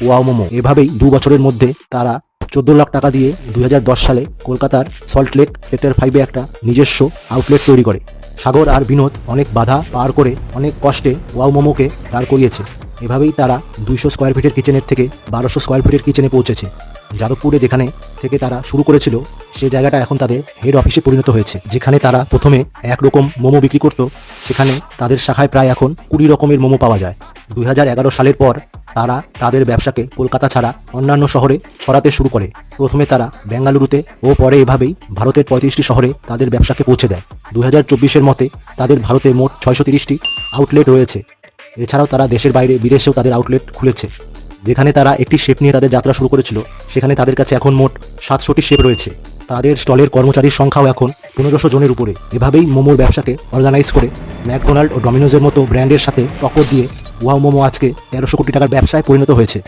Wow momo. এভাবেই 2 বছরের মধ্যে তারা 14 লাখ টাকা দিয়ে 2010 সালে কলকাতার সল্টলেক সেক্টর 5-এ একটা নিজস্ব আউটলেট তৈরি করে। সাগর আর বিনোদ অনেক বাধা পার করে অনেক কষ্টে ওয়াও মোমোকে দাঁড় করিয়েছে। এভাবেই তারা 200 স্কোয়ার ফিটের কিচেনের থেকে 1200 স্কোয়ার ফিটের কিচেনে পৌঁছেছে। যাদবপুরে যেখানে থেকে তারা শুরু করেছিল সে জায়গাটা এখন তাদের হেড অফিসে পরিণত হয়েছে। যেখানে তারা প্রথমে একরকম মোমো বিক্রি করত, সেখানে তাদের শাখায় প্রায় এখন 20 রকমের মোমো পাওয়া যায়। 2011 সালের পর তারা তাদের ব্যবসাকে কলকাতা ছাড়া অন্যান্য শহরে ছড়াতে শুরু করে। প্রথমে তারা বেঙ্গালুরুতে ও পরে এভাবেই ভারতের 35টি শহরে তাদের ব্যবসাকে পৌঁছে দেয়। 2024-এর মতে তাদের ভারতে মোট 630টি আউটলেট রয়েছে। এছাড়াও তারা দেশের বাইরে বিদেশেও তাদের আউটলেট খুলেছে। যেখানে তারা একটি শেপ নিয়ে তাদের যাত্রা শুরু করেছিল, সেখানে তাদের কাছে এখন মোট 700টি শেপ রয়েছে। তাদের স্টলের কর্মচারীর সংখ্যাও এখন 1500 জনের উপরে। এভাবেই মোমোর ব্যবসাকে অর্গানাইজ করে ম্যাকডোনাল্ড ও ডমিনোজের মতো ব্র্যান্ডের সাথে টক্কর দিয়ে ওয়াও মোমো আজকে 1300 কোটি টাকার ব্যবসায় পরিণত হয়েছে।